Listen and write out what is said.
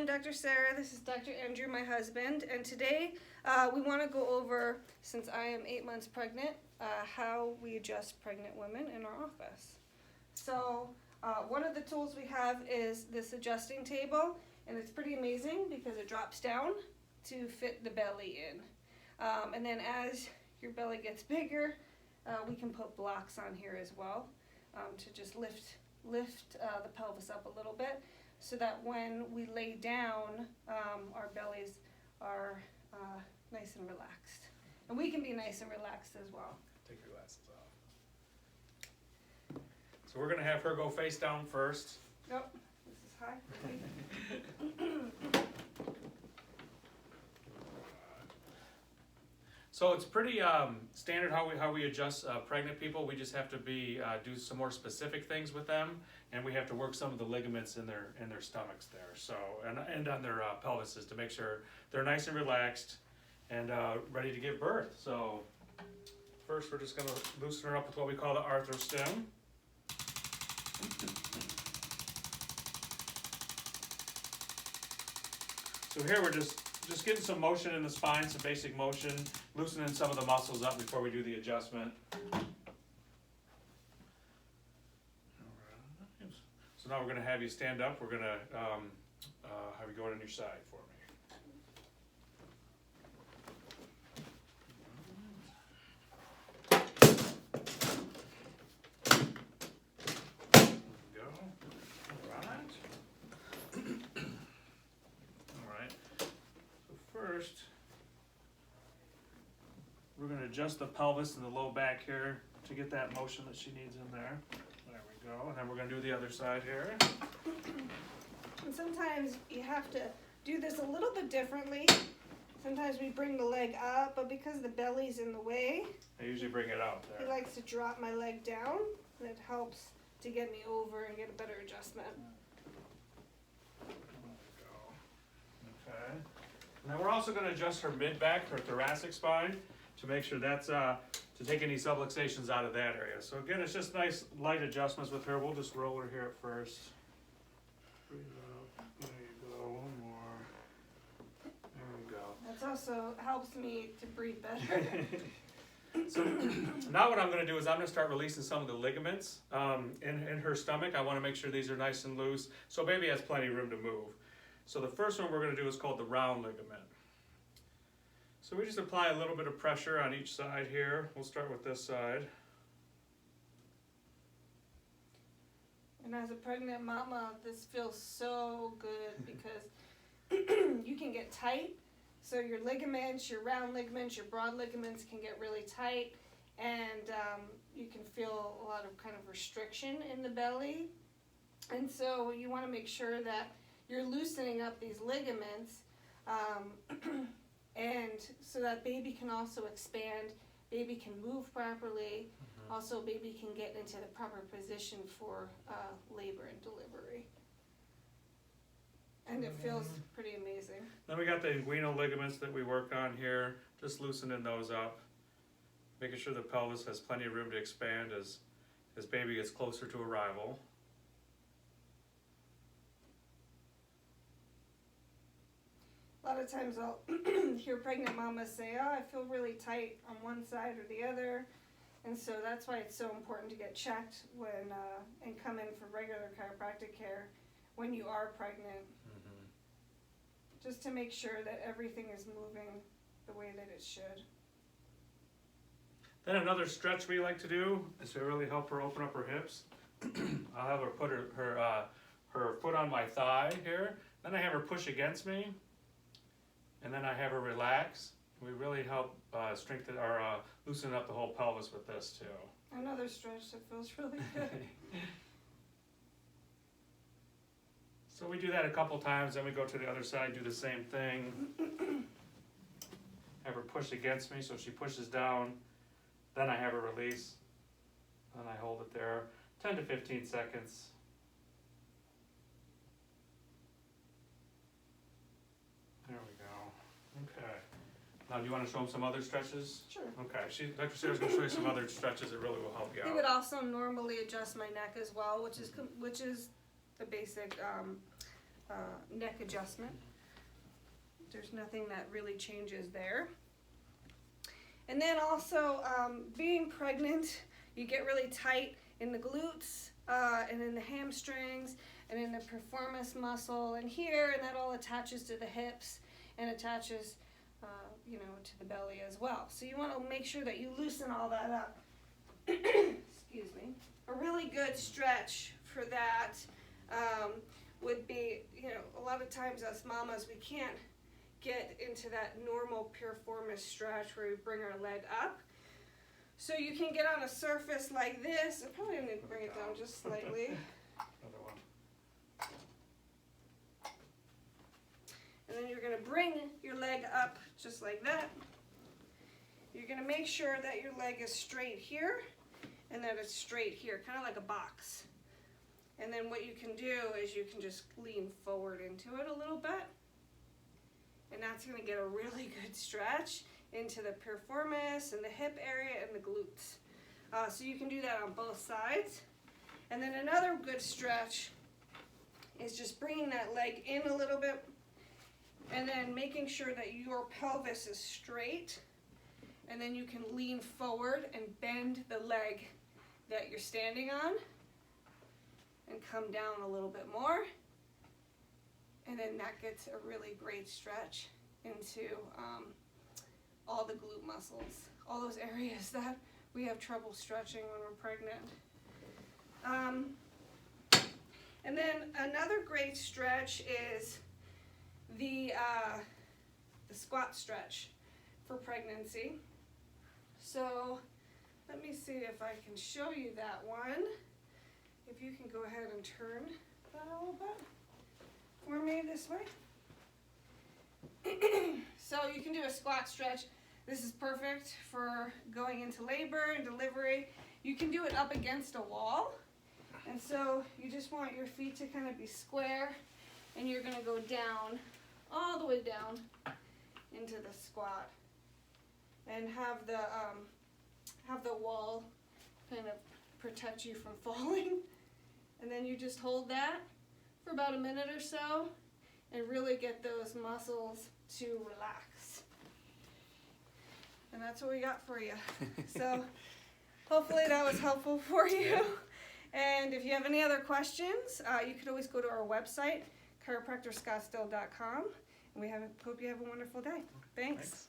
I'm Dr. Sarah. This is Dr. Andrew, my husband, and today we want to go over, since I am 8 months pregnant, how we adjust pregnant women in our office. So one of the tools we have is this adjusting table, and it's pretty amazing because it drops down to fit the belly in. And then as your belly gets bigger, we can put blocks on here as well to just lift the pelvis up a little bit, so that when we lay down, our bellies are nice and relaxed. And we can be nice and relaxed as well. Take your glasses off. So we're going to have her go face down first. Yep, this is high. So it's pretty standard how we adjust pregnant people. We just have to do some more specific things with them, and we have to work some of the ligaments in their stomachs there. So and on their pelvises to make sure they're nice and relaxed and ready to give birth. So first, we're just going to loosen her up with what we call the arthrostim. So here we're just getting some motion in the spine, some basic motion, loosening some of the muscles up before we do the adjustment. So now we're going to have you stand up. We're going to have you go on your side for me. There we go. All right. First, we're going to adjust the pelvis and the low back here to get that motion that she needs in there. There we go. And then we're going to do the other side here. And sometimes you have to do this a little bit differently. Sometimes we bring the leg up, but because the belly's in the way, I usually bring it out there. he likes to drop my leg down, and it helps to get me over and get a better adjustment. There we go. Okay. And then we're also going to adjust her mid-back, her thoracic spine, to make sure that's, to take any subluxations out of that area. So again, it's just nice light adjustments with her. We'll just roll her here at first. Breathe out. There you go. One more. There we go. That also helps me to breathe better. So now what I'm going to do is I'm going to start releasing some of the ligaments in her stomach. I want to make sure these are nice and loose so baby has plenty of room to move. So the first one we're going to do is called the round ligament. So we just apply a little bit of pressure on each side here. We'll start with this side. And as a pregnant mama, this feels so good because you can get tight. So your ligaments, your round ligaments, your broad ligaments can get really tight, and you can feel a lot of kind of restriction in the belly. And so you want to make sure that you're loosening up these ligaments, and so that baby can also expand, baby can move properly, also baby can get into the proper position for labor and delivery. And it feels pretty amazing. Then we got the inguinal ligaments that we work on here, just loosening those up, making sure the pelvis has plenty of room to expand as baby gets closer to arrival. A lot of times I'll hear pregnant mamas say, oh, I feel really tight on one side or the other. And so that's why it's so important to get checked when and come in for regular chiropractic care when you are pregnant. Just to make sure that everything is moving the way that it should. Then another stretch we like to do is to really help her open up her hips. I'll have her put her foot on my thigh here. Then I have her push against me. And then I have her relax. We really help strengthen or loosen up the whole pelvis with this too. Another stretch that feels really good. So we do that a couple times, then we go to the other side, do the same thing. Have her push against me, so she pushes down. Then I have her release. Then I hold it there 10 to 15 seconds. There we go. Okay. Now, do you want to show them some other stretches? Sure. Okay. Dr. Sarah's going to show you some other stretches that really will help you out. He would also normally adjust my neck as well, which is the basic neck adjustment. There's nothing that really changes there. And then also, being pregnant, you get really tight in the glutes, and in the hamstrings, and in the piriformis muscle, and here, and that all attaches to the hips, and attaches, to the belly as well. So you want to make sure that you loosen all that up. Excuse me. A really good stretch for that would be, a lot of times us mamas, we can't get into that normal piriformis stretch where we bring our leg up. So you can get on a surface like this. I probably need to bring it down just slightly. Another one. And then you're going to bring your leg up just like that. You're going to make sure that your leg is straight here and that it's straight here, kind of like a box. And then what you can do is you can just lean forward into it a little bit. And that's going to get a really good stretch into the piriformis and the hip area and the glutes. So you can do that on both sides. And then another good stretch is just bringing that leg in a little bit and then making sure that your pelvis is straight. And then you can lean forward and bend the leg that you're standing on and come down a little bit more. And then that gets a really great stretch into all the glute muscles, all those areas that we have trouble stretching when we're pregnant. And then another great stretch is the squat stretch for pregnancy. So let me see if I can show you that one. If you can go ahead and turn that a little bit for me this way. So you can do a squat stretch. This is perfect for going into labor and delivery. You can do it up against a wall. And so you just want your feet to kind of be square, and you're going to go down, all the way down into the squat, and have the wall kind of protect you from falling. And then you just hold that for about a minute or so and really get those muscles to relax. And that's what we got for you. So hopefully that was helpful for you. And if you have any other questions, you could always go to our website, chiropractorscottsdale.com. And hope you have a wonderful day. Thanks.